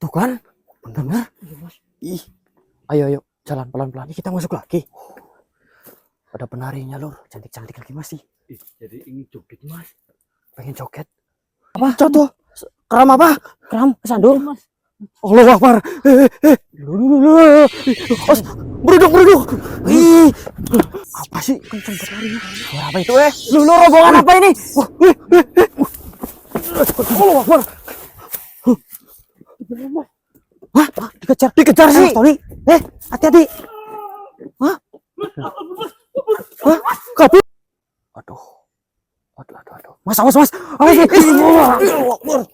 Tuh kan, benar. Iya, Mas. Ih, ayo jalan pelan-pelan. Kita masuk lagi. Ada penarinya lur, cantik-cantik lagi Mas sih. Jadi ini joget, Mas. Pengen joget. Apa? Contoh. Keram apa? Kram, Sandul. Mas. Allahu Akbar. Beruduk. Ih. Apa sih? Kenceng berlarinya. Suara apa itu Lu rombongan apa ini? Allahu Akbar. Hah? Dikejar sih. Tony. Hati-hati. Hah? Kabur. Aduh. Mas, awas. Allahu Akbar.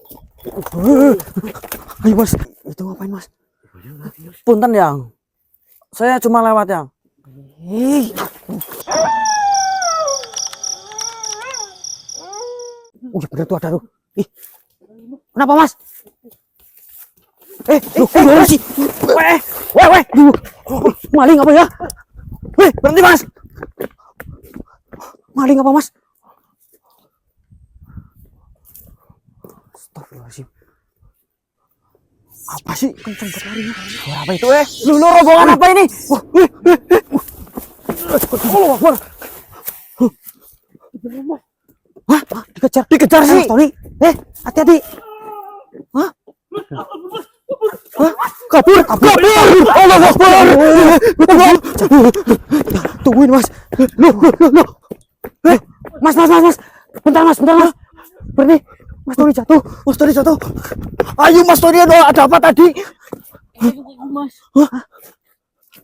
Ayo Mas, itu ngapain Mas? Punten yang, saya cuma lewat yang. Bener tuh ada tuh. Kenapa Mas? Gimana sih? Weh, maling apa ya? Berhenti Mas. Maling apa Mas? Astagfirullahaladzim. Apa sih? Kenceng berlarinya. Suara apa itu Lu rombongan apa ini? Allahu Akbar. Hah? Dikejar sih. Tony. Hati-hati. Hah? Kabur. Allahu Akbar. Tungguin Mas. Loh. Mas. Bentar Mas. Berhenti. Mas Tony jatuh. Ayo Mas Tony, ada apa tadi? Mas.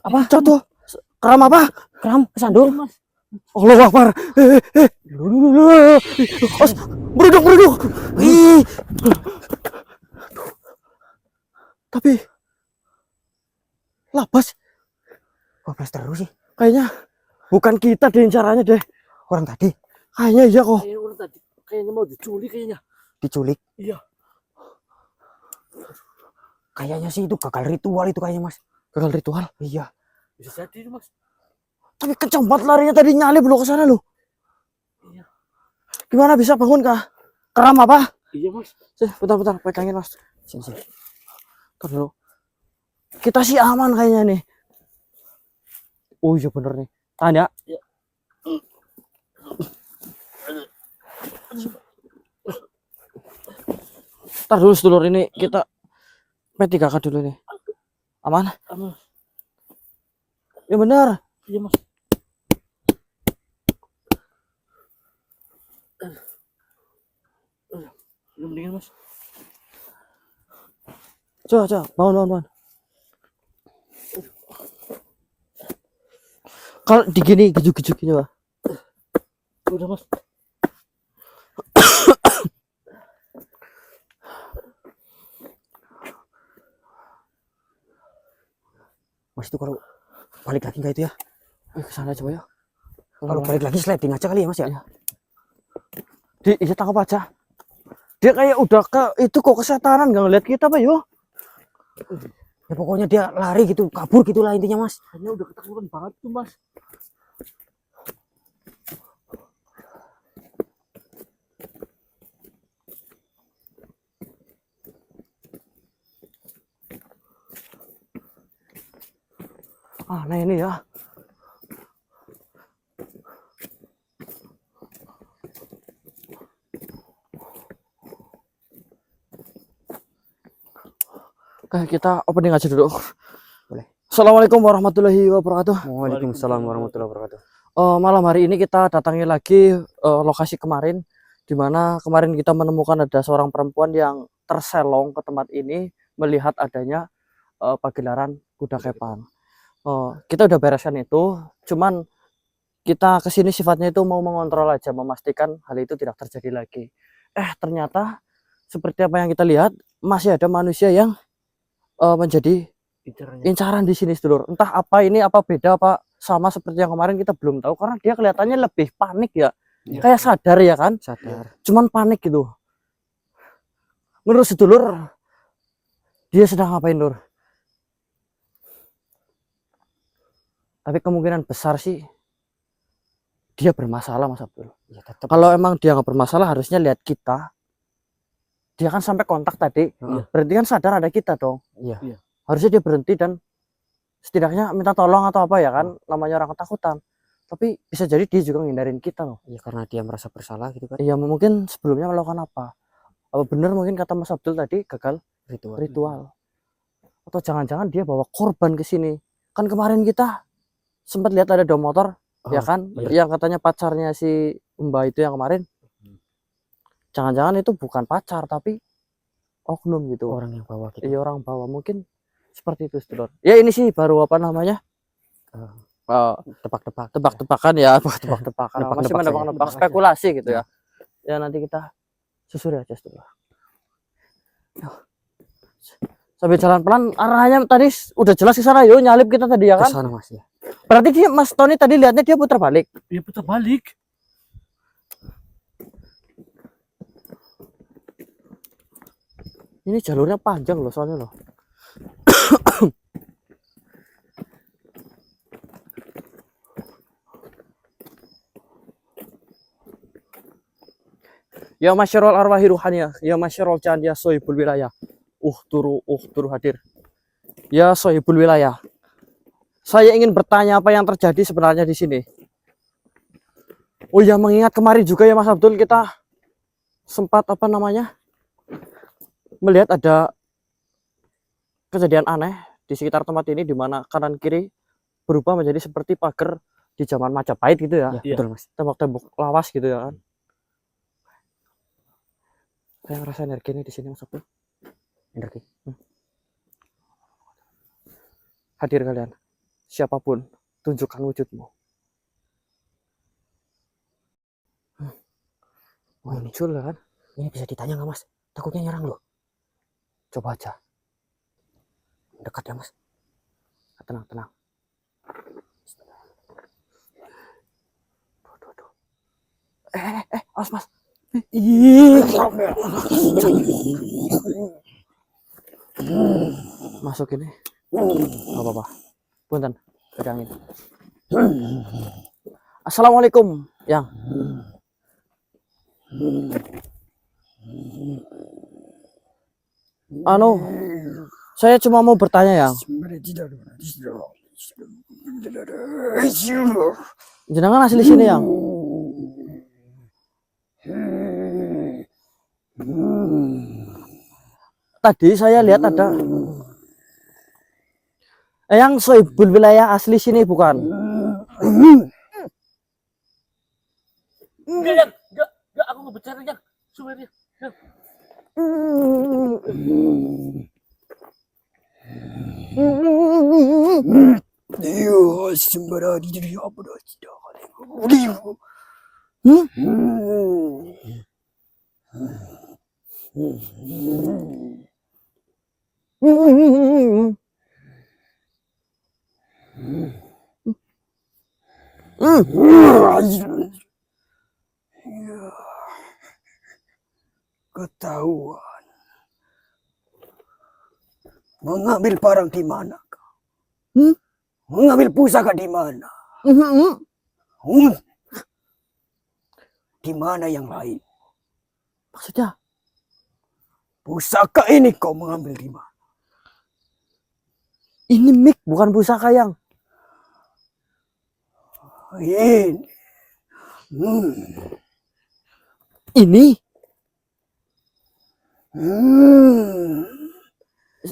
Apa? Jatuh. Keram apa? Keram, sandul. Mas. Allahu Akbar. Beruduk. Ih. Tapi lapas terus sih. Kayaknya bukan kita deh incarannya deh. Orang tadi. Kayaknya iya kok. Kayaknya orang tadi kayaknya mau diculik kayaknya. Diculik? Iya. Kayaknya sih itu gagal ritual itu kayaknya Mas. Gagal ritual? Iya. Bisa jadi Mas. Tapi kenceng banget larinya tadi, nyalip lo ke sana lo. Iya. Gimana bisa bangun kah? Keram apa? Iya Mas. Bentar, pegangin Mas. Sini. Ntar dulu. Kita sih aman kayaknya nih. Oh iya bener nih. Tahan ya. Iya. Ntar dulu sedulur, ini kita P3K dulu nih. Aman? Aman. Ya benar. Iya Mas. Udah mendingan Mas. Coba, bangun. Kalau digini gejuk coba. Udah Mas. Mas itu kalau balik lagi nggak itu ya? Ke sana coba ya. Kalau balik lagi sliding aja kali ya Mas ya. Iya tangkap aja. Dia kayak udah ke itu kok kesetanan, nggak ngeliat kita Pak yo. Ya pokoknya dia lari gitu, kabur gitulah intinya Mas. Kayaknya udah ketakutan banget tuh Mas. Nah ini ya. Oke, kita opening aja dulu. Boleh. Assalamualaikum warahmatullahi wabarakatuh. Waalaikumsalam warahmatullahi wabarakatuh. Malam hari ini kita datangi lagi lokasi kemarin, dimana kemarin kita menemukan ada seorang perempuan yang terselong ke tempat ini melihat adanya pagelaran kuda kepang. Kita udah bereskan itu, cuman kita kesini sifatnya itu mau mengontrol aja, memastikan hal itu tidak terjadi lagi. Ternyata seperti apa yang kita lihat, masih ada manusia yang menjadi incaran di sini sedulur. Entah apa ini, apa beda, apa sama seperti yang kemarin kita belum tahu, karena dia kelihatannya lebih panik ya. Kayak sadar ya kan? Sadar. Cuman panik gitu. Menurut sedulur, dia sedang ngapain Lur? Tapi kemungkinan besar sih dia bermasalah Mas Abdul. Ya, tetap. Kalau emang dia nggak bermasalah harusnya lihat kita. dia kan sampai kontak tadi. Iya. Berarti kan sadar ada kita dong. Iya. Harusnya dia berhenti dan setidaknya minta tolong atau apa ya kan, namanya orang ketakutan. Tapi bisa jadi dia juga ngindarin kita loh. Iya, karena dia merasa bersalah gitu kan. Iya, mungkin sebelumnya melakukan apa? Apa benar mungkin kata Mas Abdul tadi gagal ritual. Atau jangan-jangan dia bawa korban ke sini. Kan kemarin kita sempat lihat ada dua motor, ya kan? iya. Yang katanya pacarnya si Mbak itu yang kemarin. Jangan-jangan itu bukan pacar tapi oknum gitu. Orang yang bawa gitu. Iya, orang bawa mungkin seperti itu, Sedulur. Ya ini sih baru apa namanya? Tebak-tebakan ya, tebak-tebakan. Masih menebak-nebak spekulasi gitu ya. Ya nanti kita susuri aja, Sedulur. Sambil jalan pelan, arahnya tadi udah jelas ke sana, yuk nyalip kita tadi ya kan? Kesana Mas ya. Berarti dia Mas Tony tadi lihatnya dia putar balik. Dia putar balik. Ini jalurnya panjang loh soalnya loh. Ya masyarul arwahi ruhaniyah, ya masyarul ya sohibul wilayah. Turu hadir. Ya sohibul wilayah. Saya ingin bertanya apa yang terjadi sebenarnya di sini. Oh ya, mengingat kemarin juga ya Mas Abdul, kita sempat apa namanya melihat ada kejadian aneh di sekitar tempat ini, di mana kanan kiri berubah menjadi seperti pagar di zaman Majapahit gitu ya. Iya, betul Mas. Tembok-tembok lawas gitu ya kan. Saya ngerasa energi nih di sini Mas Abdul. Energi. Hadir kalian. Siapapun, tunjukkan wujudmu. Muncul kan? Ini bisa ditanya nggak Mas? Takutnya nyerang loh. Coba aja. Dekat ya Mas. Tenang, tenang. Duh. Awas Mas. Masuk ini. Gak apa-apa. Punten, pegangin. Assalamualaikum, Yang. Saya cuma mau bertanya, Yang. Jenengan asli sini, Yang? Tadi saya lihat ada yang sohibul wilayah asli sini bukan? Enggak, aku nggak bercanda, Yang. Sumpah dia. Ketahuan. Mengambil barang di mana kau? Mengambil pusaka di mana? Di mana yang lain? Maksudnya? Pusaka ini kau mengambil di mana? Ini mic bukan pusaka, Yang. Ini. Ini?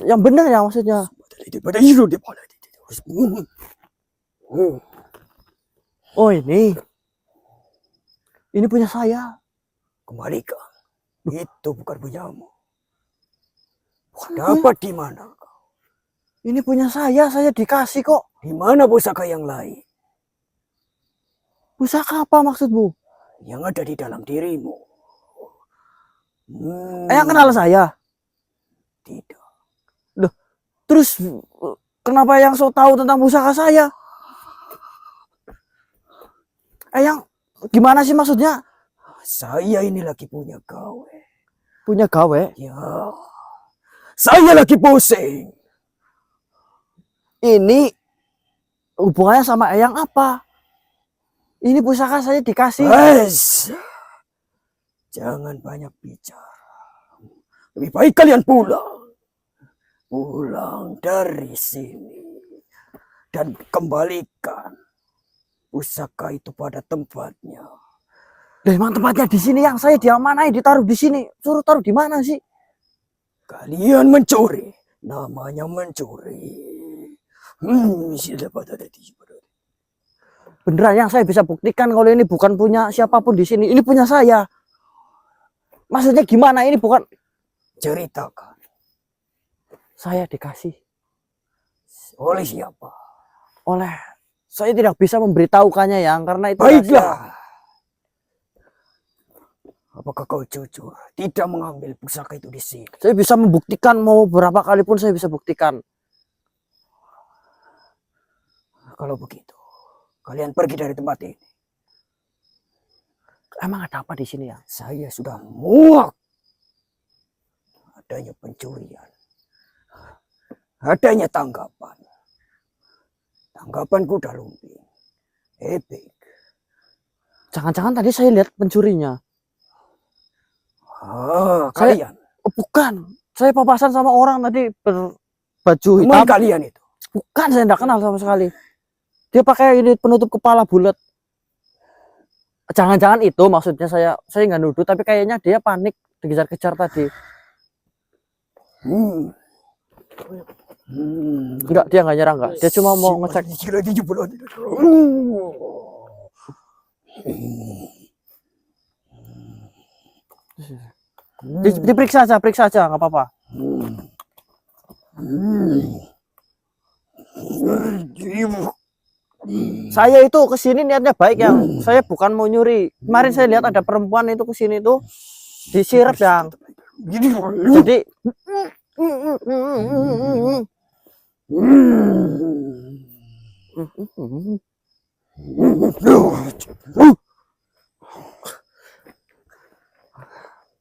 Yang benar ya maksudnya? Oh ini punya saya. Kembalikan. Itu bukan punyamu. Dapat di mana? Ini punya saya dikasih kok. Di mana pusaka yang lain? Pusaka apa maksudmu? Yang ada di dalam dirimu. Yang kenal saya? Tidak. Loh, terus kenapa yang so tahu tentang pusaka saya? Yang gimana sih maksudnya? Saya ini lagi punya gawe. Punya gawe? Ya. Saya lagi pusing. Ini hubungannya sama Eyang apa? Ini pusaka saya dikasih. Jangan banyak bicara. Lebih baik kalian pulang. Pulang dari sini. Dan kembalikan pusaka itu pada tempatnya. Lah emang tempatnya di sini, yang saya diamanai ditaruh di sini. Suruh taruh di mana sih? Kalian mencuri. Namanya mencuri. Siapa tadi? Beneran, yang saya bisa buktikan kalau ini bukan punya siapapun di sini. Ini punya saya. Maksudnya gimana, ini bukan Ceritakan. saya dikasih Oleh siapa? oleh, saya tidak bisa memberitahukannya yang, karena itu rahasia. Baiklah. Apakah kau jujur tidak mengambil pusaka itu di sini? Saya bisa membuktikan, mau berapa kali pun saya bisa buktikan. Kalau begitu, kalian pergi dari tempat ini. Emang ada apa di sini ya? Saya sudah muak adanya pencurian, adanya tanggapan. Tanggapan kuda lumping, epic. Jangan-jangan tadi saya lihat pencurinya. Kalian, Oh, bukan, saya papasan sama orang tadi berbaju teman hitam. kalian itu. Bukan, saya tidak kenal sama sekali. Dia pakai ini penutup kepala bulat. Jangan-jangan itu maksudnya, saya nggak nuduh, tapi kayaknya dia panik dikejar-kejar tadi. Enggak, dia nggak nyerang, enggak. Dia cuma mau ngecek. Diperiksa aja, nggak apa-apa. Saya itu kesini niatnya baik ya. Saya bukan mau nyuri. Kemarin saya lihat ada perempuan itu kesini tuh disirap yang. Jadi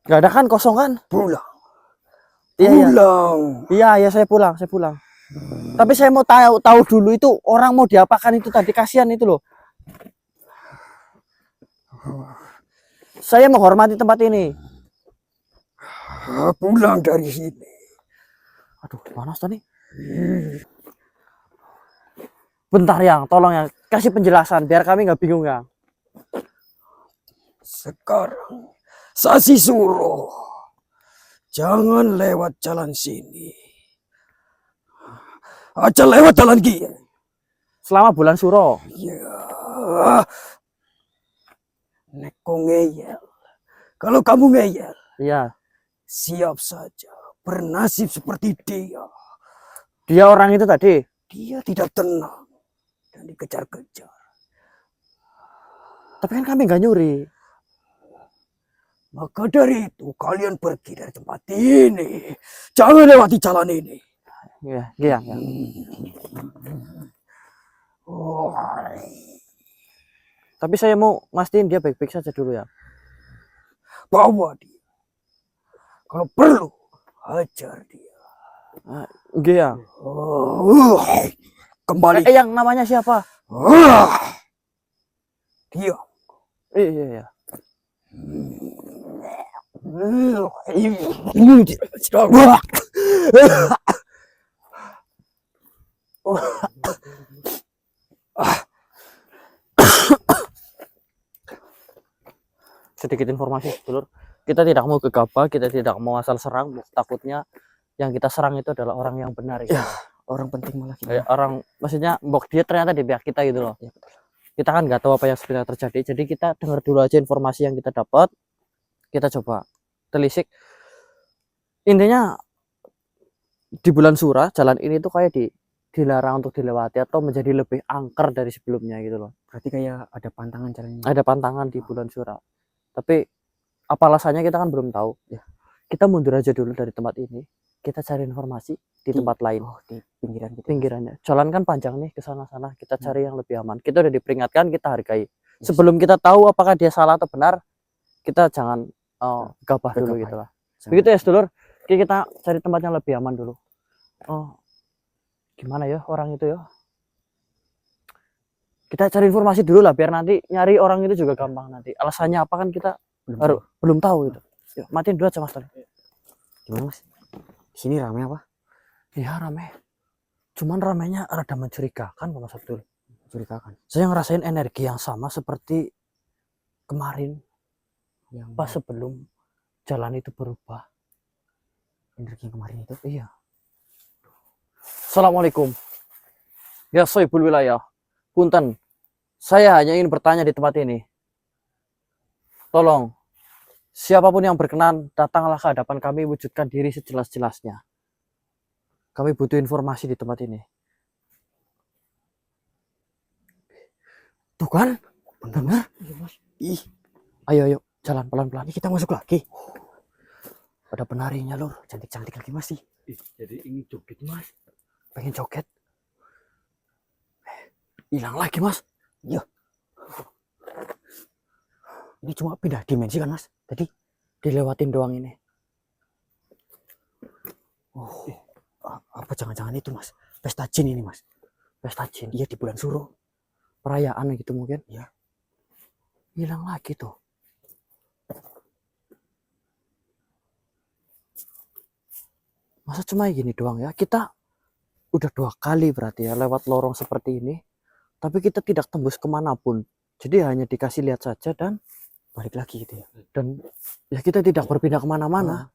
nggak ada kan, kosong kan? Pulang. Iya, iya. Pulang. Iya, saya pulang. Tapi saya mau tahu dulu itu orang mau diapakan itu tadi, kasihan itu loh. Saya menghormati tempat ini. Pulang dari sini. Aduh, panas tadi. Bentar yang, tolong yang kasih penjelasan biar kami nggak bingung ya. Sekarang Sasi suruh jangan lewat jalan sini. Aja lewat jalan kia. Selama bulan Suro. Ya. Neko ngeyel. Kalau kamu ngeyel, Iya. siap saja bernasib seperti dia. Dia orang itu tadi. Dia tidak tenang dan dikejar-kejar. Tapi kan kami nggak nyuri. Maka dari itu kalian pergi dari tempat ini. Jangan lewati jalan ini. Iya. Oh. Tapi saya mau mastiin dia baik-baik saja dulu ya. Bawa dia. Kalau perlu, hajar dia. Iya. Kembali. Yang namanya siapa? Dia. Iya. Sedikit informasi, dulur. Kita tidak mau gegabah, kita tidak mau asal serang. Takutnya yang kita serang itu adalah orang yang benar. Ya. Orang penting malah Kayak orang, maksudnya mbok dia ternyata di pihak kita gitu loh. Ya, Kita kan nggak tahu apa yang sebenarnya terjadi. Jadi kita dengar dulu aja informasi yang kita dapat. Kita coba telisik. Intinya di bulan Sura jalan ini tuh kayak dilarang untuk dilewati atau menjadi lebih angker dari sebelumnya gitu loh. berarti kayak ada pantangan jalannya. Ada pantangan di bulan Sura. Tapi apa alasannya kita kan belum tahu. Ya. Kita mundur aja dulu dari tempat ini. Kita cari informasi di tempat lain. Oh, di pinggiran gitu. Pinggirannya. Jalan kan panjang nih ke sana-sana. Kita cari yang lebih aman. Kita udah diperingatkan, kita hargai. Sebelum kita tahu apakah dia salah atau benar, kita jangan gabah dulu gitu lah. Begitu ya, sedulur. Oke, kita cari tempat yang lebih aman dulu. Gimana ya orang itu ya? Kita cari informasi dulu lah, biar nanti nyari orang itu juga gampang nanti. Alasannya apa kan kita belum tahu itu. Yuk, matiin dulu aja Mas Tony. Gimana Mas? Di sini ramai apa? Iya rame. Cuman ramenya rada mencurigakan Pak Mas Abdul. Mencurigakan. Saya ngerasain energi yang sama seperti kemarin Yang pas sebelum jalan itu berubah. energi yang kemarin itu. Iya. Assalamualaikum. Ya sohibul wilayah. Punten. Saya hanya ingin bertanya di tempat ini. Tolong, siapapun yang berkenan, datanglah ke hadapan kami, wujudkan diri sejelas-jelasnya. Kami butuh informasi di tempat ini. Tuh kan? Benar. Iya Mas. Ih, Ayo, jalan pelan-pelan. ini kita masuk lagi. Ada penarinya, Lur. Cantik-cantik lagi Mas sih. Jadi ini joget Mas. Pengen joget. Hilang lagi, Mas. Ini cuma pindah dimensi kan Mas? Tadi Dilewatin doang ini. oh, apa jangan-jangan itu Mas? Pesta jin ini Mas. Pesta jin. Iya di bulan Suro. Perayaan gitu mungkin. Iya. Hilang lagi tuh. Masa cuma gini doang ya? Kita udah 2 kali berarti ya lewat lorong seperti ini. Tapi kita tidak tembus kemanapun. Jadi hanya dikasih lihat saja dan Balik lagi gitu ya. ya kita tidak berpindah kemana-mana.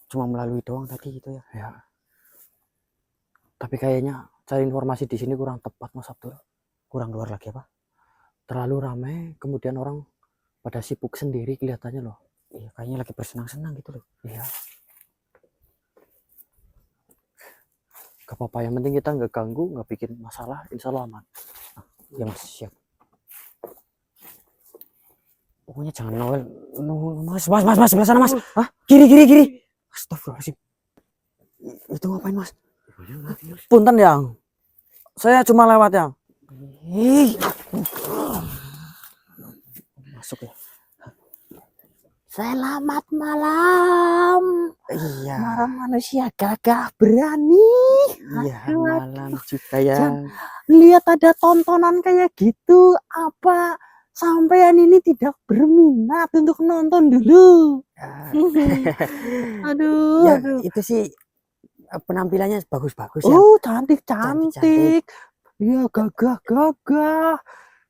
Cuma melalui doang tadi gitu ya. Ya. Tapi kayaknya cari informasi di sini kurang tepat Mas Abdul. Kurang luar lagi apa? Terlalu ramai, kemudian orang pada sibuk sendiri kelihatannya loh. Iya kayaknya lagi bersenang-senang gitu loh. Iya. Gak apa-apa, yang penting kita nggak ganggu, nggak bikin masalah, insya Allah aman. Ya Mas siap. Pokoknya jangan Noel. No, Mas sebelah sana Mas. Hah? Kiri. Astagfirullahaladzim. Itu ngapain Mas? Punten yang, saya cuma lewat yang. Ih. Masuk ya. Selamat malam. Iya. Malam manusia gagah berani. Iya malam juga ya. Lihat ada tontonan kayak gitu, apa sampean ini tidak berminat untuk nonton dulu? Aduh, Ya aduh. itu sih penampilannya bagus-bagus ya. Oh, cantik. Cantik-cantik. Iya, gagah.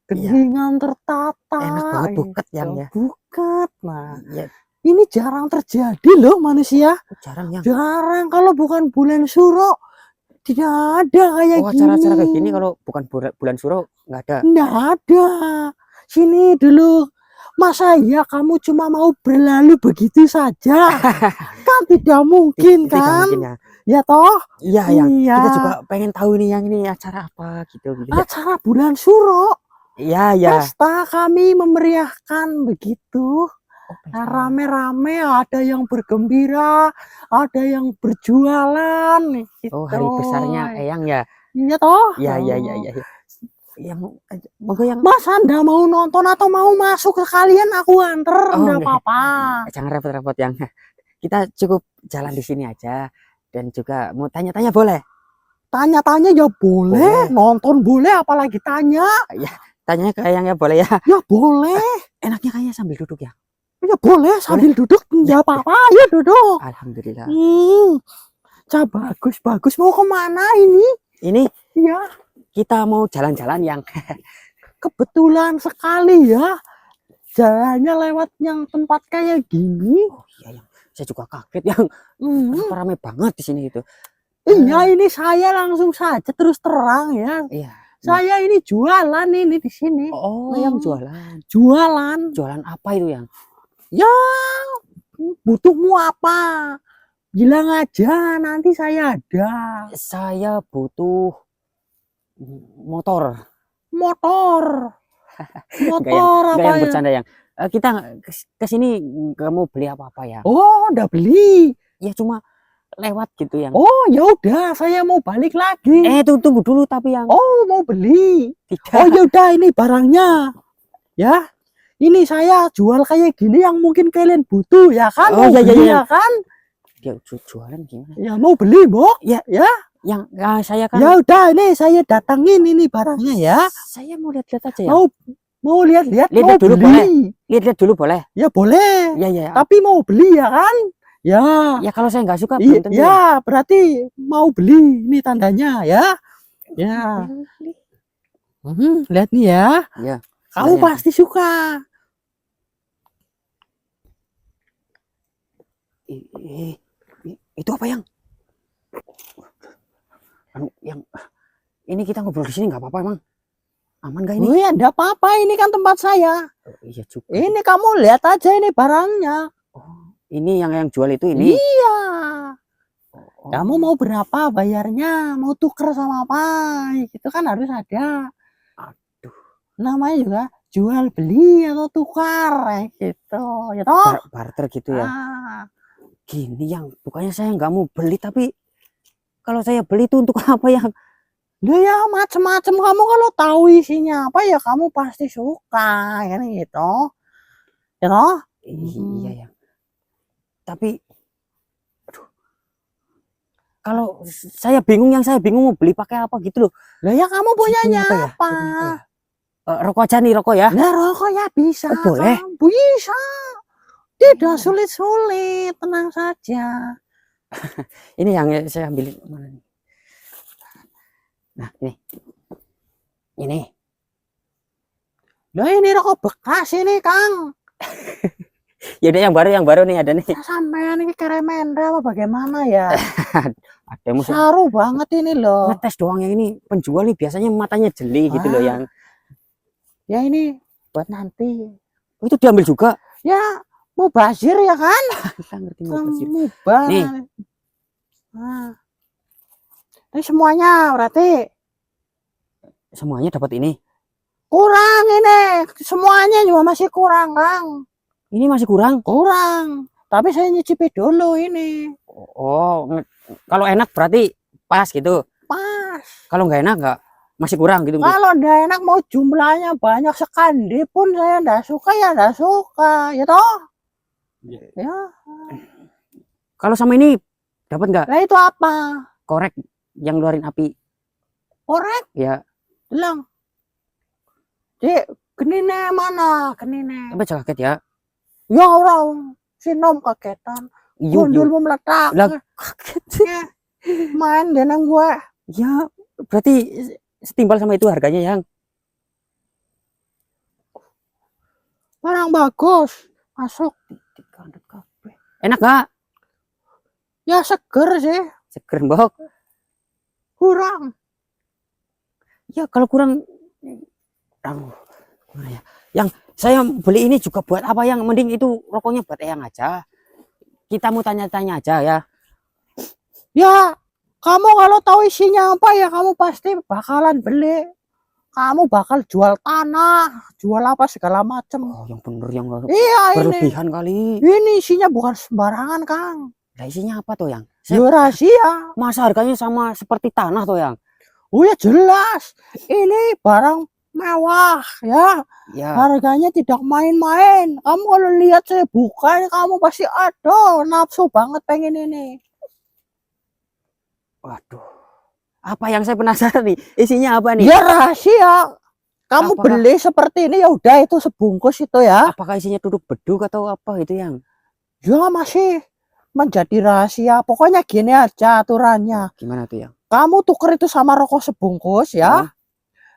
Geningan tertata. Enak banget buket yang ya. Buket. Nah, Ya ini jarang terjadi loh manusia. jarang yang. Jarang kalau bukan bulan Suro. Tidak ada kayak Oh gini. acara-acara kayak gini kalau bukan bulan Suro nggak ada. Nggak ada. Sini dulu. Masa ya kamu cuma mau berlalu begitu saja? Kan tidak mungkin Itu nggak kan? mungkin ya. Ya toh? Iya yang Iya. kita juga pengen tahu nih yang ini acara apa gitu ya. Acara bulan Suro. Iya ya. Pesta kami memeriahkan begitu. Oh, pesta. Rame-rame, ada yang bergembira, ada yang berjualan. Gitu. Oh hari besarnya Eyang ya. Iya toh? Iya. Yang monggo yang Mas Anda mau nonton atau mau masuk sekalian aku anter, Oh, enggak enggak. apa-apa. jangan repot-repot yang. Kita cukup jalan di sini aja dan juga mau tanya-tanya boleh. Tanya-tanya ya boleh, nonton boleh, apalagi tanya. Tanya ke Eyang ya boleh ya. Ya boleh, Enaknya kayaknya sambil duduk ya. ya boleh sambil duduk, enggak apa-apa, ayo duduk. Alhamdulillah. Cah bagus. Mau kemana ini? Ini Ya, kita mau jalan-jalan yang kebetulan sekali ya. Jalannya lewat yang tempat kayak gini. oh iya yang saya juga kaget yang Hmm. kenapa ramai banget di sini gitu. Iya, ini saya langsung saja terus terang ya. Iya. Saya ini jualan ini di sini. Oh, yang jualan. Jualan. Jualan apa itu yang? Ya, butuhmu apa? Bilang aja, nanti saya ada. Saya butuh motor. Motor. Enggak Apa yang ya? bercanda yang. Kita ke sini nggak mau beli apa-apa ya. Oh, udah beli. Ya cuma lewat gitu yang. Oh, ya udah, saya mau balik lagi. Tunggu dulu tapi yang Oh, mau beli. tidak. Oh, ya udah, ini barangnya. Ya. Ini saya jual kayak gini yang mungkin kalian butuh ya kan? Oh, Mau iya, beli iya. ya kan? Dia jualan gimana? Ya mau beli, Mbok. Ya. Ya. Yang saya kan Ya udah, ini saya datangin ini barangnya ya. saya mau lihat-lihat aja ya. Mau lihat-lihat, Lihat mau dulu beli. Lihat-lihat dulu boleh? Ya boleh. Ya. Tapi mau beli ya kan? Ya kalau saya nggak suka Iya, belum tentu. ya, berarti mau beli. Ini tandanya ya. Ya. Lihat nih ya. Ya. Kamu Silahkan. pasti suka. Itu apa yang? Yang ini kita ngobrol di sini nggak apa-apa emang? Aman gak ini? Oh ya, enggak apa-apa. Ini kan tempat saya. Iya juga. Ini kamu lihat aja ini barangnya. Oh, ini yang jual itu ini. Iya. Oh. Kamu mau berapa bayarnya? Mau tuker sama apa? Itu kan harus ada. Aduh. Namanya juga jual beli atau tukar gitu. Ya toh? Barter gitu ya. Ah. Gini yang bukannya saya nggak mau beli tapi kalau saya beli itu untuk apa yang? Loh ya macem-macem, kamu kalau tahu isinya apa ya kamu pasti suka kan gitu. Ya toh? Iya ya. Tapi aduh. Kalau saya bingung mau beli pakai apa gitu loh. Lah ya kamu punyanya Apa ya? apa? Rokok aja nih, rokok ya. Nah rokok ya bisa. Oh, boleh? Kang. Bisa. Tidak sulit-sulit, tenang saja. Ini yang saya ambilin mana nih? Nah, ini. Lah ini rokok bekas ini, Kang. Ya udah yang baru nih ada nih. Sampean ini keremenda apa bagaimana ya? Ada yang mau Saru banget ini loh. ngetes doang, yang ini penjual nih biasanya matanya jeli gitu loh yang. Ya ini buat nanti. Oh, itu diambil juga. Ya mubazir ya kan? Kita ngerti mau bersih. Mubah. Nih. Nah. Ini semuanya berarti Semuanya dapat ini. kurang ini. Semuanya juga masih kurang, Kang. Ini masih kurang. Kurang. Tapi saya nyicipi dulu ini. Oh, kalau enak berarti pas gitu. Pas. Kalau nggak enak nggak, masih kurang gitu. Kalau ndak enak mau jumlahnya banyak sekali pun saya ndak suka ya ndak suka, ya toh? Ya. Kalau sama ini dapat nggak? Lah itu apa? Korek yang ngeluarin api. Korek? Ya, Bilang. Dek, genine mana? Genine. apa kaget ya? Ya orang sinom kagetan. Yuk, Gundul meletak. lah kaget. Ya. Main denang gue. Ya, berarti setimbal sama itu harganya yang. Barang bagus. Masuk. Enak nggak? Ya seger sih. Seger mbok. Kurang. Ya kalau kurang, aduh, gimana ya? Yang saya beli ini juga buat apa yang? Mending itu rokoknya buat Eyang aja. Kita mau tanya-tanya aja ya. Ya, kamu kalau tahu isinya apa ya kamu pasti bakalan beli. Kamu bakal jual tanah, jual apa segala macem. Oh, yang bener yang nggak Iya berlebihan kali. ini isinya bukan sembarangan, Kang. Nah, isinya apa tuh yang? Ya rahasia. Masa harganya sama seperti tanah tuh yang? Oh ya jelas. Ini barang mewah ya. Ya. Harganya tidak main-main. Kamu kalau lihat saya buka kamu pasti aduh nafsu banget pengen ini. Waduh. Apa yang saya penasaran nih? Isinya apa nih? Ya rahasia. Kamu Apakah- beli seperti ini ya udah itu sebungkus itu ya. Apakah isinya duduk beduk atau apa itu yang? Ya masih menjadi rahasia. Pokoknya gini aja aturannya. Gimana tuh yang? Kamu tuker itu sama rokok sebungkus ya.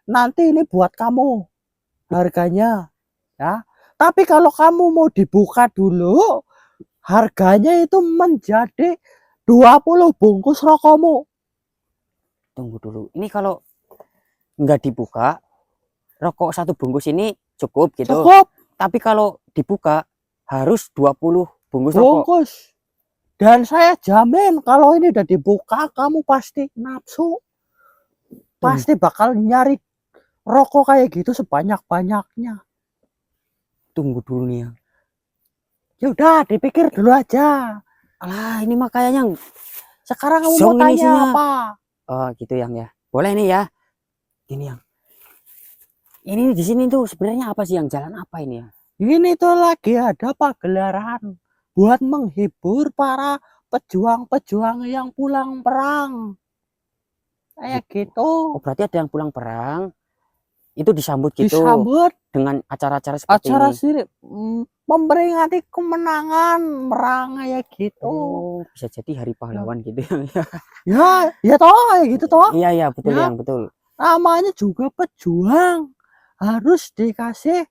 Nanti ini buat kamu harganya ya. Tapi kalau kamu mau dibuka dulu, harganya itu menjadi 20 bungkus rokokmu. Tunggu dulu. Ini kalau nggak dibuka, rokok satu bungkus ini cukup gitu. Cukup Tapi kalau dibuka harus 20 bungkus rokok. bungkus. Dan saya jamin kalau ini udah dibuka kamu pasti nafsu. Pasti bakal nyari rokok kayak gitu sebanyak-banyaknya. Tunggu dulu nih yang. Ya udah dipikir dulu aja. Alah, ini mah kayaknya. Sekarang kamu mau Zong ini tanya isinya. apa? Oh, gitu yang ya. Boleh nih ya. Ini yang. Ini di sini tuh sebenarnya apa sih yang jalan apa ini ya? Ini tuh lagi ada pagelaran buat menghibur para pejuang-pejuang yang pulang perang. Kayak gitu. Oh, berarti ada yang pulang perang. itu disambut gitu disambut dengan acara-acara seperti acara ini. sini memperingati kemenangan merang kayak gitu. Oh, bisa jadi hari pahlawan gitu ya. Ya toh kayak gitu toh. Iya iya betul Ya. yang betul. Namanya juga pejuang, harus dikasih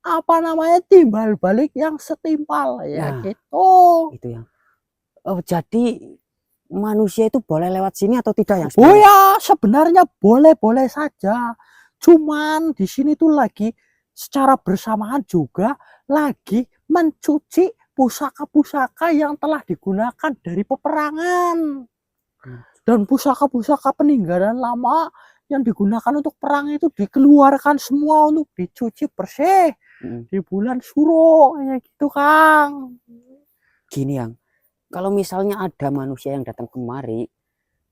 apa namanya timbal balik yang setimpal ya Nah, gitu. Itu yang. Oh, jadi manusia itu boleh lewat sini atau tidak yang Oh sebenarnya? ya, sebenarnya boleh-boleh saja. Cuman di sini tuh lagi secara bersamaan juga lagi mencuci pusaka-pusaka yang telah digunakan dari peperangan. Dan pusaka-pusaka peninggalan lama yang digunakan untuk perang itu dikeluarkan semua untuk dicuci bersih di bulan Suro kayak gitu, Kang. Gini yang, kalau misalnya ada manusia yang datang kemari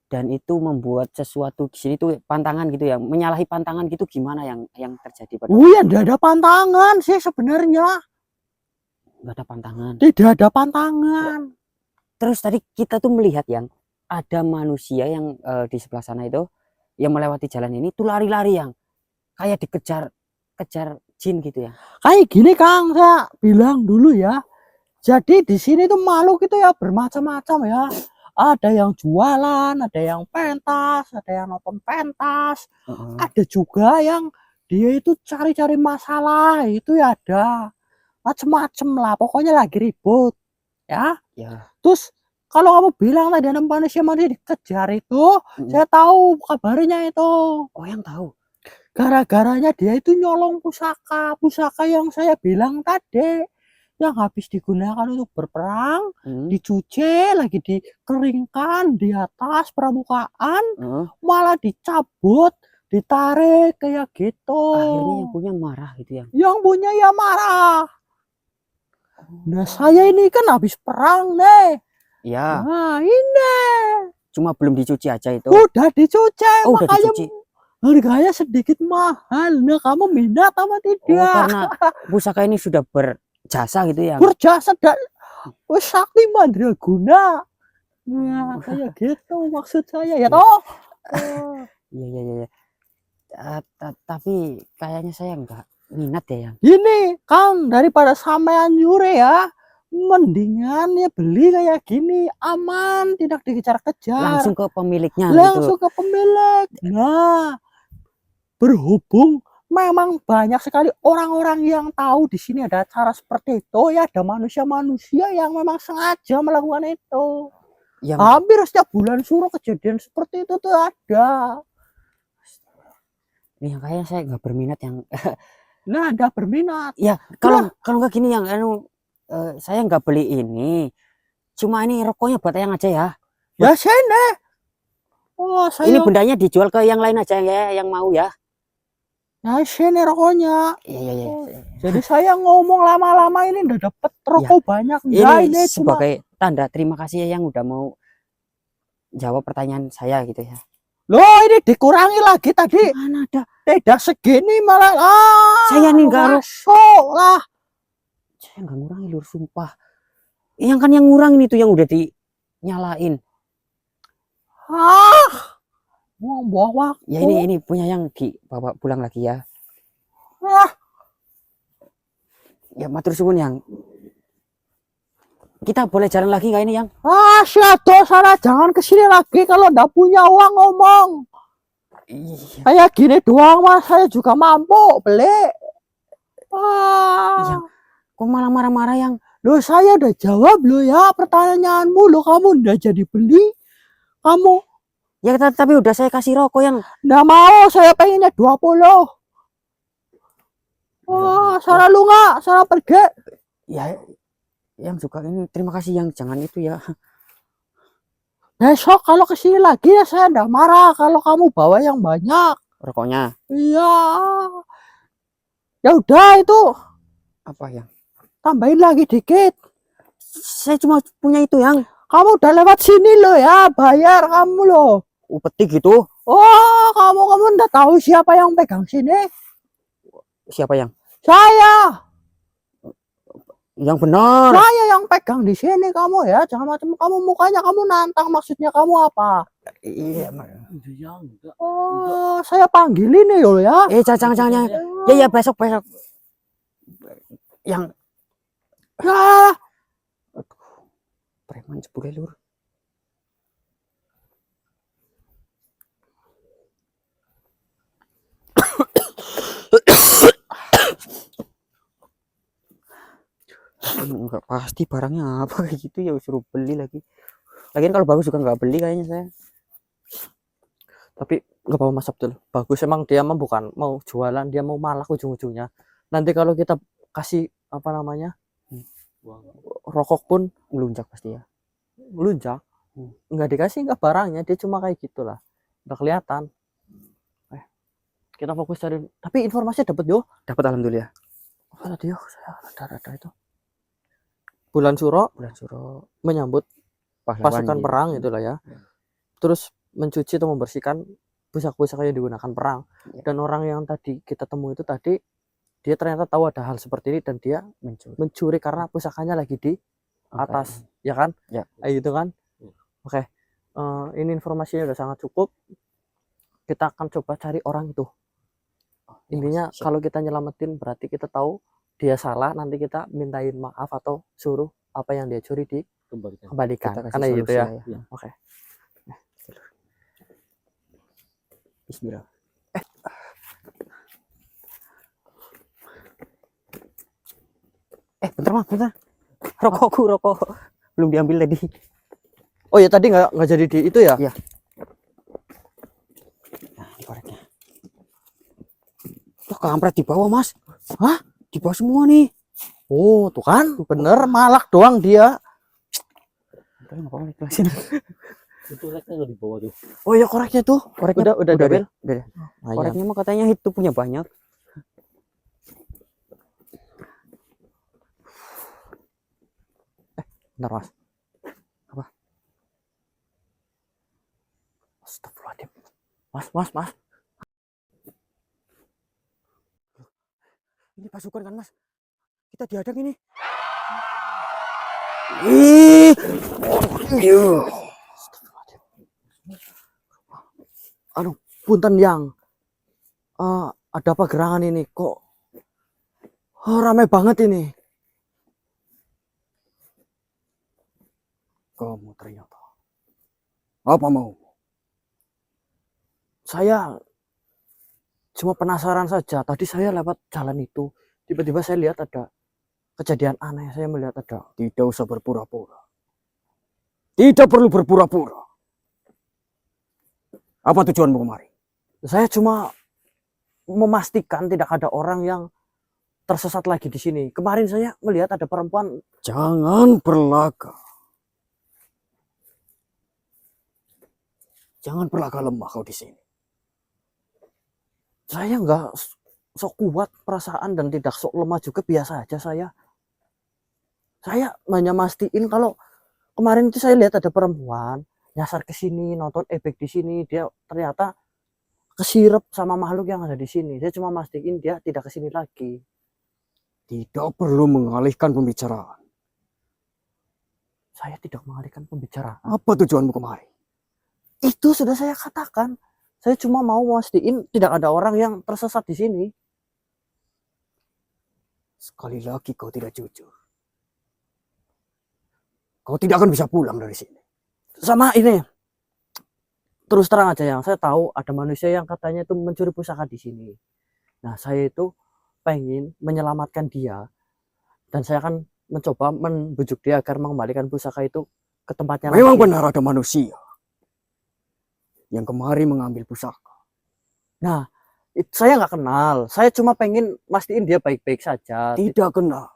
dan itu membuat sesuatu di sini tuh pantangan gitu ya, menyalahi pantangan gitu, gimana yang terjadi pada Ya enggak ada pantangan sih sebenarnya. nggak ada pantangan. Tidak ada pantangan. Terus tadi kita tuh melihat yang ada manusia yang di sebelah sana itu yang melewati jalan ini tuh lari-lari yang kayak kejar jin gitu ya. Kayak gini, Kang, saya bilang dulu ya. Jadi di sini tuh makhluk itu ya bermacam-macam ya. Ada yang jualan, ada yang pentas, ada yang nonton pentas, ada juga yang dia itu cari-cari masalah, itu ya ada macem-macem lah, pokoknya lagi ribut ya. Ya. Terus kalau kamu bilang tadi ada manusia dikejar itu, saya tahu kabarnya itu. Oh, yang tahu. Gara-garanya dia itu nyolong pusaka yang saya bilang tadi, yang habis digunakan untuk berperang, dicuci lagi dikeringkan di atas permukaan, malah dicabut, ditarik kayak gitu. Akhirnya yang punya marah gitu ya. Yang punya ya marah. Nah, saya ini kan habis perang nih. Ya. Nah, ini Cuma belum dicuci aja itu. udah dicuci, Oh, udah makanya dicuci. harganya sedikit mahal. Nah, kamu minat apa tidak? Oh, karena pusaka ini sudah berjasa gitu ya. Berjasa dan sakti mandraguna. Nah, kayak gitu maksud saya ya toh. Iya iya. Tapi kayaknya saya nggak minat ya yang. Ini Kang, daripada sampean nyuri ya, mendingan ya beli kayak gini, aman, tidak dikejar-kejar. Langsung ke pemiliknya Langsung gitu. ke pemilik. Nah, berhubung memang banyak sekali orang-orang yang tahu di sini ada acara seperti itu, ya ada manusia-manusia yang memang sengaja melakukan itu. Yang Hampir setiap bulan Suro kejadian seperti itu tuh ada. yang kayaknya saya nggak berminat yang. Nah, ada berminat. Ya kalau nggak gini yang saya nggak beli ini. Cuma ini rokoknya buat yang aja ya. Ya sini. Oh, saya Ini bendanya dijual ke yang lain aja ya, yang mau ya. nah sini rokoknya. Iya. Jadi saya ngomong lama-lama ini udah dapet rokok banyak. Enggak, Ini cuma sebagai tanda terima kasih ya yang udah mau jawab pertanyaan saya gitu ya. loh, ini dikurangi lagi tadi. Mana ada? Tidak segini malah. Saya nih nggak masuk lah. Saya nggak ngurangi lur, sumpah. Yang kan yang ngurangin itu yang udah dinyalain. Buang waktu. Ya ini punya yang bawa pulang lagi ya. Ya matur suwun yang. Kita boleh jalan lagi nggak ini yang? Syado sana, jangan kesini lagi kalau ndak punya uang ngomong. Iya. Kayak gini doang mas, saya juga mampu beli. Kok malah marah-marah yang? Loh, saya udah jawab lo ya pertanyaanmu, lo kamu udah jadi beli. Kamu Ya tapi udah saya kasih rokok yang. ndak mau, saya pengennya 20. Sana lu nggak, sana pergi. Ya yang suka ini terima kasih yang, jangan itu ya. Besok kalau kesini lagi ya saya ndak marah kalau kamu bawa yang banyak. Rokoknya Iya. Ya udah itu, apa yang? tambahin lagi dikit. Saya cuma punya itu yang. Kamu udah lewat sini lo ya, bayar kamu lo. Upeti gitu. Oh, kamu udah tahu siapa yang pegang sini? Siapa yang? Saya. Yang benar. Saya yang pegang di sini kamu ya. Jangan macam kamu mukanya kamu nantang, maksudnya kamu apa? Iya. Iya, enggak. Oh, saya panggil ini yo ya. Jangan. Ya besok. Yang Ya, preman jebule lur. Enggak pasti barangnya apa kayak gitu ya suruh beli lagi. Lagian kalau bagus juga nggak beli kayaknya saya. Tapi nggak apa-apa Mas Abdul, bagus, emang dia mah bukan mau jualan, dia mau malak ujung-ujungnya. Nanti kalau kita kasih apa namanya Uang. rokok pun Melunjak pasti ya. melunjak, nggak dikasih nggak barangnya, dia cuma kayak gitulah, nggak kelihatan. Kita fokus cari, tapi informasinya dapat yo. Dapat alhamdulillah. Apa tadi yo, saya rada itu bulan Suro Bulan Suro menyambut pahlawan pasukan gitu. perang itulah ya. Terus mencuci atau membersihkan pusaka-pusaka yang digunakan perang. Ya. Dan orang yang tadi kita temui itu tadi, dia ternyata tahu ada hal seperti ini dan dia mencuri karena pusakanya lagi di atas, ya kan? Ya. Kayak gitu kan? Oke. Ini informasinya udah sangat cukup. Kita akan coba cari orang itu. Intinya Siap. kalau kita nyelamatin berarti kita tahu dia salah, nanti kita mintain maaf atau suruh apa yang dia curi Kembalikan. dikembalikan. Kita kasih Karena gitu solusi ya. lah ya. Oke. Bismillah. Bentar Mas, bentar. Rokok belum diambil tadi. Oh ya tadi nggak jadi di itu ya? Iya. Nah, ini koreknya. Tuh kampret di bawah Mas. Hah? Di bawah semua nih. Oh tuh kan, bener, malak doang dia. Bentar, nggak apa-apa dijelasin. Itu leknya nggak di bawah tuh. Oh ya koreknya tuh. Koreknya Udah diambil. Udah. Nah, ya. Koreknya mah katanya itu punya banyak. Bentar Mas. Apa? Astagfirullahaladzim. Mas. Ini pasukan kan Mas. Kita dihadang ini. Ih. Astagfirullahaladzim. Aduh, punten yang. Ada apa gerangan ini? Kok ramai banget ini. Kamu ternyata. Apa mau? Saya cuma penasaran saja. Tadi saya lewat jalan itu. Tiba-tiba saya lihat ada kejadian aneh. Saya melihat ada. Tidak usah berpura-pura. Tidak perlu berpura-pura. Apa tujuanmu kemari? Saya cuma memastikan tidak ada orang yang tersesat lagi di sini. Kemarin saya melihat ada perempuan. Jangan berlaga. Jangan berlaga lemah kau di sini. Saya nggak sok kuat perasaan dan tidak sok lemah juga, biasa aja saya. Saya hanya mastiin kalau kemarin itu saya lihat ada perempuan nyasar ke sini, nonton ebek di sini, dia ternyata kesirep sama makhluk yang ada di sini. Saya cuma mastiin dia tidak ke sini lagi. Tidak perlu mengalihkan pembicaraan. Saya tidak mengalihkan pembicaraan. Apa tujuanmu kemari? Itu sudah saya katakan. Saya cuma mau mastiin tidak ada orang yang tersesat di sini. Sekali lagi kau tidak jujur. Kau tidak akan bisa pulang dari sini. Sama ini, terus terang aja yang saya tahu ada manusia yang katanya itu mencuri pusaka di sini. Nah, saya itu pengen menyelamatkan dia dan saya akan mencoba membujuk dia agar mengembalikan pusaka itu ke tempatnya. Memang lagi. benar ada manusia yang kemari mengambil pusaka. Nah, saya nggak kenal. Saya cuma pengen mastiin dia baik-baik saja. Tidak kenal.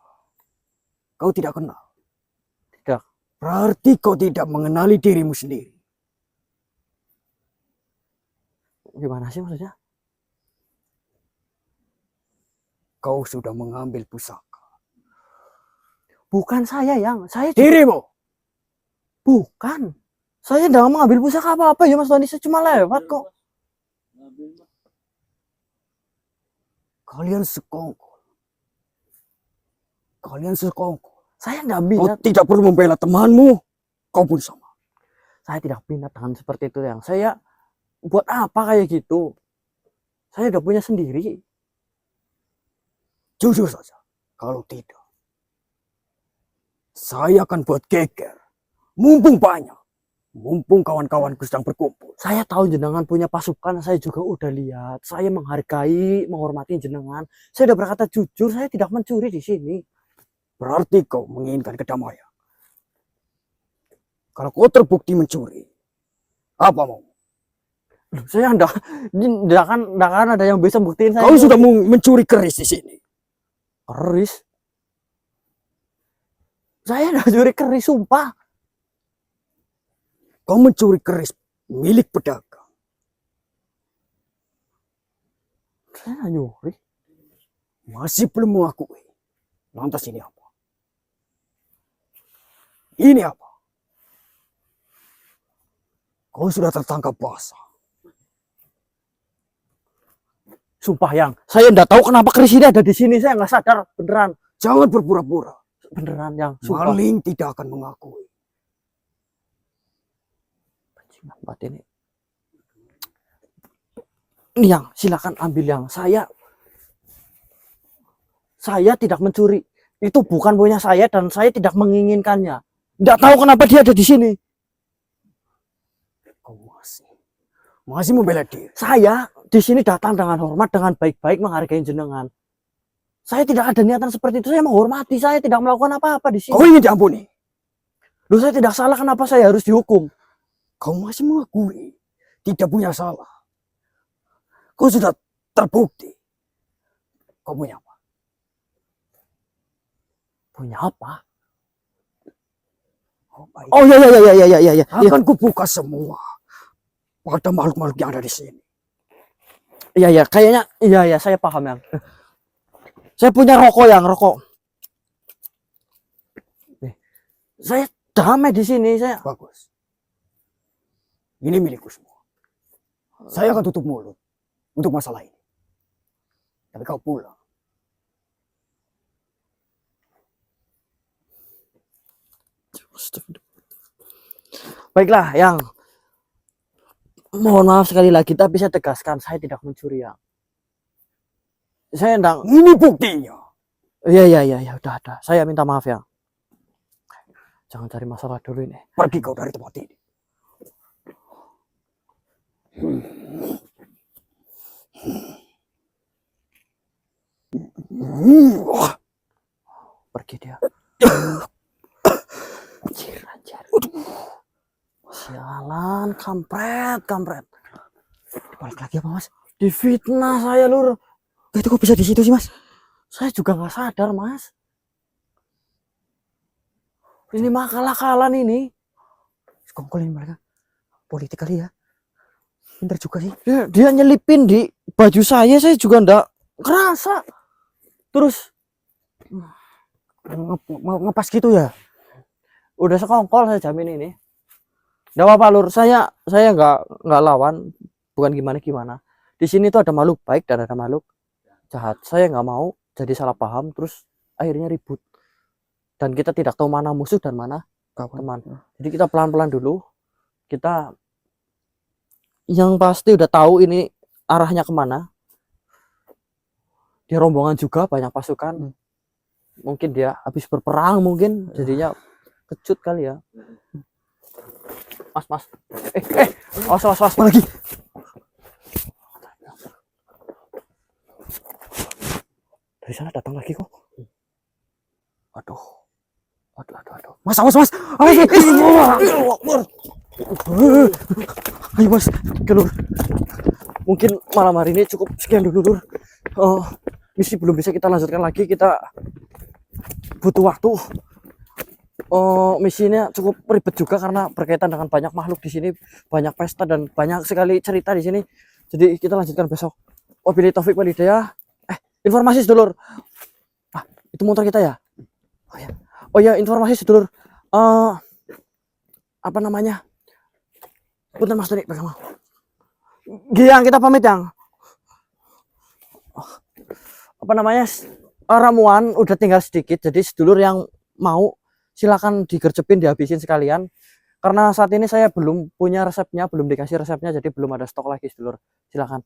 Kau tidak kenal. Tidak. Berarti kau tidak mengenali dirimu sendiri. Gimana sih maksudnya? Kau sudah mengambil pusaka. Bukan saya yang, saya Dirimu. bukan. Saya tidak mengambil pusaka apa-apa ya Mas Tony. Saya cuma lewat kok. Kalian sekongkol. Kalian sekongkol. Saya nggak Kau minat. tidak perlu membela temanmu. Kau pun sama. Saya tidak minat dengan seperti itu yang. Saya buat apa kayak gitu? Saya udah punya sendiri. Jujur saja. Kalau tidak, saya akan buat geger. Mumpung banyak. Mumpung kawan-kawanku sedang berkumpul. Saya tahu jenengan punya pasukan, saya juga udah lihat. Saya menghargai, menghormati jenengan. Saya udah berkata jujur, saya tidak mencuri di sini. Berarti kau menginginkan kedamaian. Kalau kau terbukti mencuri, apa mau? Loh, saya enggak akan ada yang bisa buktiin saya. Kau sudah mencuri keris di sini. Keris? Saya enggak curi keris, sumpah. Kau mencuri keris milik pedagang. Saya nggak nyuri. Masih belum mengakui. Lantas ini apa? Ini apa? Kau sudah tertangkap basah. Sumpah yang, saya enggak tahu kenapa keris ini ada di sini. Saya nggak sadar, beneran. Jangan berpura-pura. Beneran yang, sumpah. Maling tidak akan mengakui. Buat ini. Ini yang, silakan ambil yang. Saya tidak mencuri. Itu bukan punya saya dan saya tidak menginginkannya. Enggak tahu kenapa dia ada di sini. Kau masih membela diri. Saya di sini datang dengan hormat, dengan baik-baik menghargai jenengan. Saya tidak ada niatan seperti itu. Saya menghormati. Saya tidak melakukan apa-apa di sini. Kau ingin diampuni? Loh, saya tidak salah. Kenapa saya harus dihukum? Kau masih mengakui tidak punya salah. Kau sudah terbukti. Kau punya apa? Punya apa? Oh, baik. Oh iya. Akan kubuka semua pada makhluk-makhluk yang ada di sini. Iya, kayaknya iya saya paham yang. Saya punya rokok. Nih, saya damai di sini saya. Bagus. Ini milikku semua. Saya akan tutup mulut untuk masalah ini. Tapi kau pulang. Baiklah, yang mohon maaf sekali lagi, tapi saya tegaskan saya tidak mencuri yang. Saya enggak. Ini buktinya. Iya, udah ada. Saya minta maaf ya. Jangan cari masalah dulu ini. Pergi kau dari tempat ini. Pergi dia. Anjir. Sialan, kampret. Balik lagi apa, Mas? Difitnah saya, Lur. Itu kok bisa di situ sih, Mas? Saya juga nggak sadar, Mas. Ini mah kalah-kalan ini. Sekongkolin mereka. Politik kali ya. Pintar juga sih. Dia nyelipin di baju saya juga ndak kerasa. Terus Ngepas gitu ya. udah sekongkol saya jamin ini. Nggak apa-apa, Lur. Saya nggak lawan. Bukan gimana. Di sini tuh ada makhluk baik dan ada makhluk jahat. Saya nggak mau jadi salah paham terus akhirnya ribut. Dan kita tidak tahu mana musuh dan mana teman. Jadi kita pelan-pelan dulu. Kita yang pasti udah tahu ini arahnya kemana. Dia rombongan juga banyak pasukan. Mungkin dia habis berperang mungkin jadinya kecut kali ya. Mas. Awas. Apa lagi? Dari sana datang lagi kok. Aduh. Mas. Awas. Ayo Mas, Lur. Mungkin malam hari ini cukup sekian dulu, Lur. Misi belum bisa kita lanjutkan lagi, kita butuh waktu. Misinya cukup ribet juga karena berkaitan dengan banyak makhluk di sini, banyak pesta dan banyak sekali cerita di sini. Jadi kita lanjutkan besok. Wabillahi taufik wal hidayah. Informasi sedulur. Itu motor kita ya? Oh ya, informasi sedulur. Apa namanya? Punten Mas Tony, bersama. Giang, kita pamit yang. Apa namanya? Ramuan udah tinggal sedikit, jadi sedulur yang mau silakan digercepin, dihabisin sekalian. Karena saat ini saya belum punya resepnya, belum dikasih resepnya, jadi belum ada stok lagi sedulur. Silakan.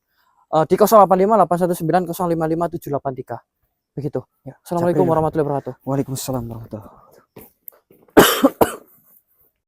Di 085 819 055 783. Begitu. Ya, Assalamualaikum Jabril. warahmatullahi wabarakatuh. Waalaikumsalam warahmatullahi wabarakatuh.